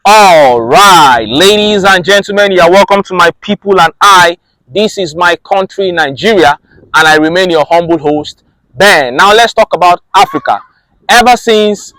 All right, ladies and gentlemen, you are welcome to my people and I. This is my country, Nigeria, and I remain your humble host, Ben. Now let's talk about Africa. Ever since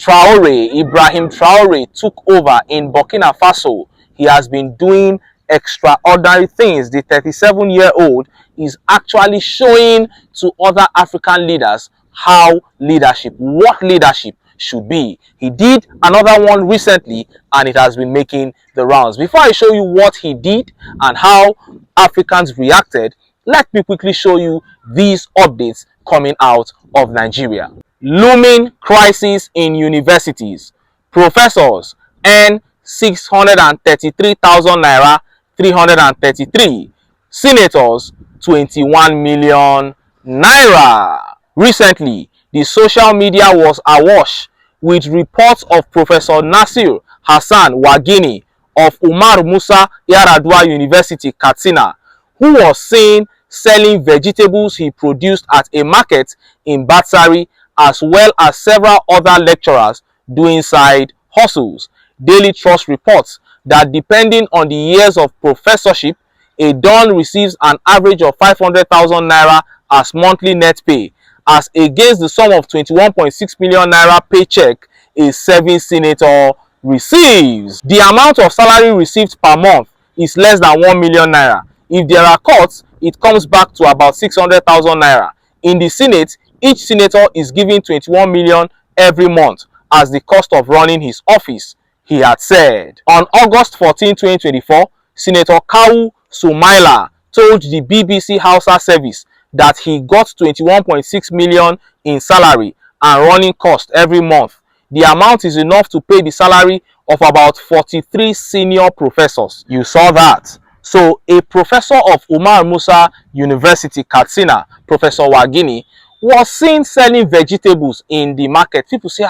Ibrahim Traore took over in Burkina Faso, he has been doing extraordinary things. The 37-year-old is actually showing to other African leaders what leadership should be. He did another one recently and it has been making the rounds. Before I show you what he did and how Africans reacted, let me quickly show you these updates coming out of Nigeria. Looming crisis in universities. Professors earn 633,000 naira 333. Senators 21 million naira. Recently, the social media was awash with reports of Professor Nasir Hassan Wagini of Umar Musa Yar'Adua University, Katsina, who was seen selling vegetables he produced at a market in Batsari, as well as several other lecturers doing side hustles. Daily Trust reports that depending on the years of professorship, a Don receives an average of 500,000 naira as monthly net pay, as against the sum of 21.6 million naira paycheck a serving senator receives. The amount of salary received per month is less than 1 million naira. If there are cuts, it comes back to about 600,000 naira. In the Senate, each senator is given 21 million every month as the cost of running his office, he had said. On August 14, 2024, Senator Kawu Sumaila told the BBC Hausa service that he got 21.6 million in salary and running cost every month. The amount is enough to pay the salary of about 43 senior professors. You saw that. So a professor of Umar Musa University, Katsina, Professor Wagini, was seen selling vegetables in the market. People say,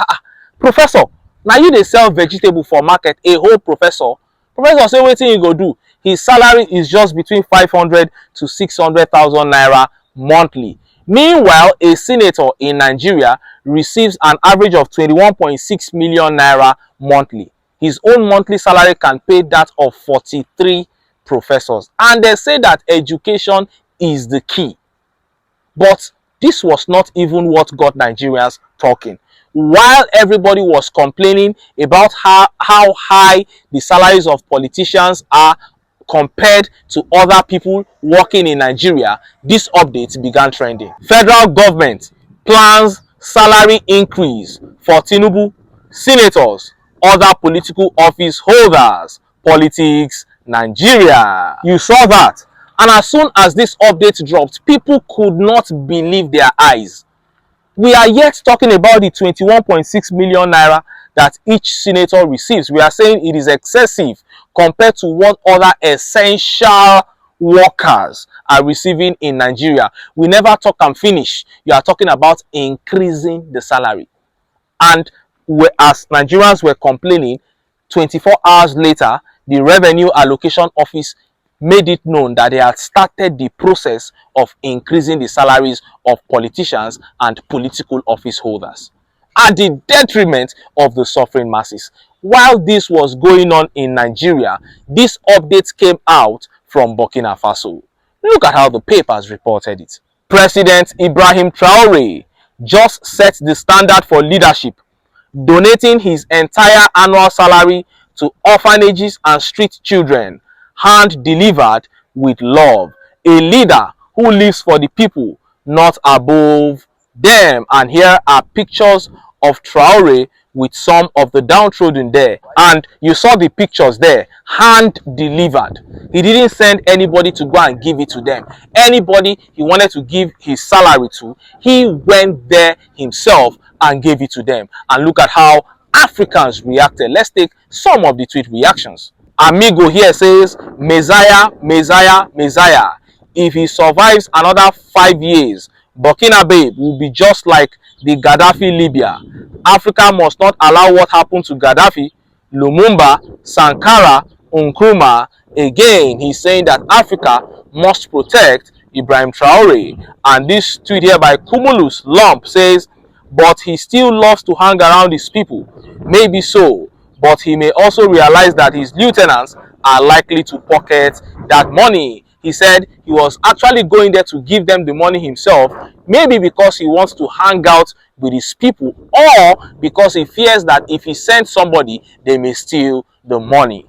professor, now you dey sell vegetable for market, a whole professor. Professor say, wetin you go do? His salary is just between 500 to 600,000 naira monthly. Meanwhile, a senator in Nigeria receives an average of 21.6 million naira monthly. His own monthly salary can pay that of 43 professors. And they say that education is the key. But this was not even what got Nigerians talking. While everybody was complaining about how high the salaries of politicians are compared to other people working in Nigeria, this update began trending. Federal government plans salary increase for Tinubu, senators, other political office holders. Politics Nigeria. You saw that. And as soon as this update dropped, people could not believe their eyes. We are yet talking about the 21.6 million naira that each senator receives. We are saying it is excessive compared to what other essential workers are receiving in Nigeria. We never talk and finish. You are talking about increasing the salary. And as Nigerians were complaining, 24 hours later, the Revenue Allocation Office made it known that they had started the process of increasing the salaries of politicians and political office holders at the detriment of the suffering masses. While this was going on in Nigeria, this update came out from Burkina Faso. Look at how the papers reported it. President Ibrahim Traore just set the standard for leadership, donating his entire annual salary to orphanages and street children, hand delivered with love. A leader who lives for the people, not above them. And here are pictures of Traore with some of the downtrodden there. And you saw the pictures there, hand delivered. He didn't send anybody to go and give it to them. Anybody he wanted to give his salary to, he went there himself and gave it to them. And look at how Africans reacted. Let's take some of the tweet reactions. Amigo here says, Messiah, Messiah, Messiah. If he survives another 5 years, Burkina Faso will be just like the Gaddafi Libya. Africa must not allow what happened to Gaddafi, Lumumba, Sankara, Nkrumah. Again, he's saying that Africa must protect Ibrahim Traore. And this tweet here by Cumulus Lump says, but he still loves to hang around his people. Maybe so, but he may also realize that his lieutenants are likely to pocket that money. He said he was actually going there to give them the money himself, maybe because he wants to hang out with his people, or because he fears that if he sends somebody, they may steal the money.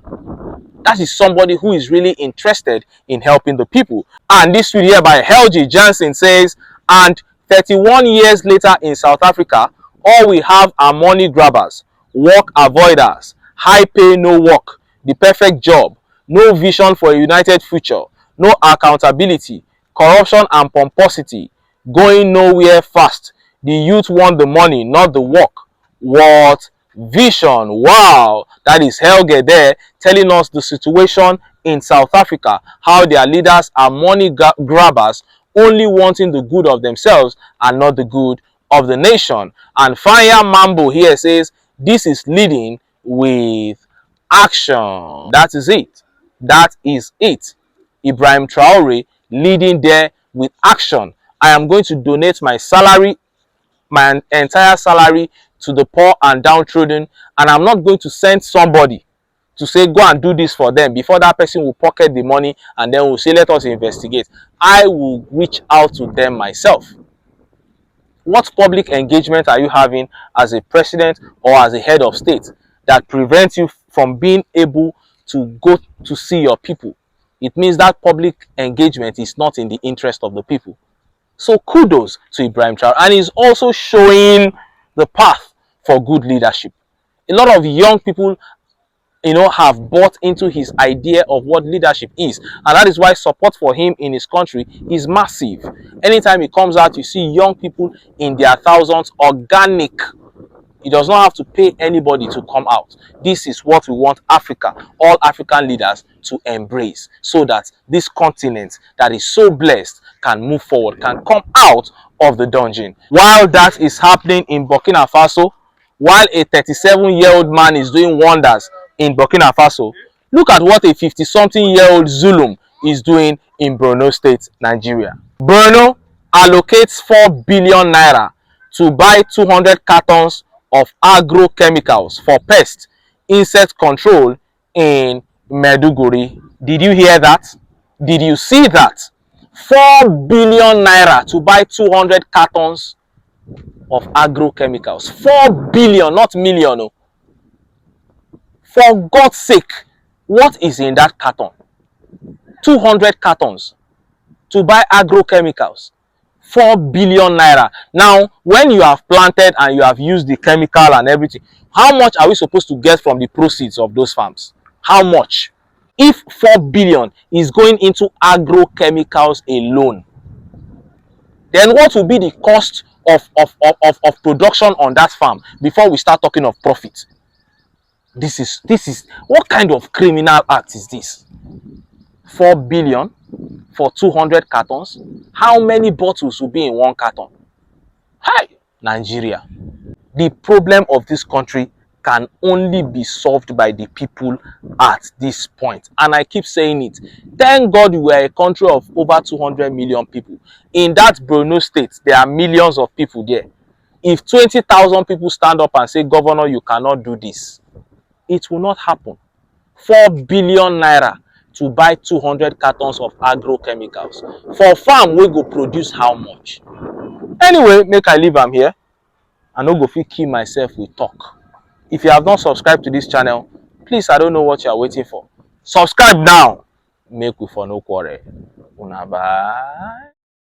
That is somebody who is really interested in helping the people. And this tweet here by Helgi Jansen says, and 31 years later in South Africa, all we have are money grabbers, work avoiders, high pay, no work, the perfect job, no vision for a united future, no accountability, corruption and pomposity, going nowhere fast. The youth want the money, not the work. What vision? Wow, that is Helge there telling us the situation in South Africa, how their leaders are money grabbers, only wanting the good of themselves and not the good of the nation. And Fire Mambo here says this is leading with action. That is it. That is it. Ibrahim Traore leading there with action. I am going to donate my salary, my entire salary, to the poor and downtrodden, and I'm not going to send somebody to say go and do this for them before that person will pocket the money and then will say let us investigate. I will reach out to them myself. What public engagement are you having as a president or as a head of state that prevents you from being able to go to see your people? It means that public engagement is not in the interest of the people. So kudos to Ibrahim Traore, and he's also showing the path for good leadership. A lot of young people, have bought into his idea of what leadership is, and that is why support for him in his country is massive. Anytime he comes out, you see young people in their thousands, organic. He does not have to pay anybody to come out. This is what we want Africa, all African leaders, to embrace, so that this continent that is so blessed can move forward, can come out of the dungeon. While that is happening in Burkina Faso, while a 37-year-old man is doing wonders in Burkina Faso, look at what a 50-something-year-old Zulum is doing in Borno State, Nigeria. Borno allocates 4 billion naira to buy 200 cartons of agrochemicals for pest insect control in Maiduguri. Did you hear that? Did you see that? 4 billion naira to buy 200 cartons of agrochemicals. 4 billion, not million. Oh. For God's sake, what is in that carton? 200 cartons to buy agrochemicals. 4 billion naira. Now, when you have planted and you have used the chemical and everything, how much are we supposed to get from the proceeds of those farms? How much? If 4 billion is going into agrochemicals alone, then what will be the cost of production on that farm before we start talking of profit? This is what kind of criminal act is this? 4 billion for 200 cartons. How many bottles will be in one carton? Hi, Nigeria. The problem of this country can only be solved by the people at this point. And I keep saying it. Thank God we are a country of over 200 million people. In that Borno state, there are millions of people there. If 20,000 people stand up and say, Governor, you cannot do this, it will not happen. 4 billion naira to buy 200 cartons of agrochemicals. For farm, we go produce how much? Anyway, make I leave am here. I no go fit kill myself with talk. If you have not subscribed to this channel, please, I don't know what you are waiting for. Subscribe now. Make we for no quarrel. Una bye.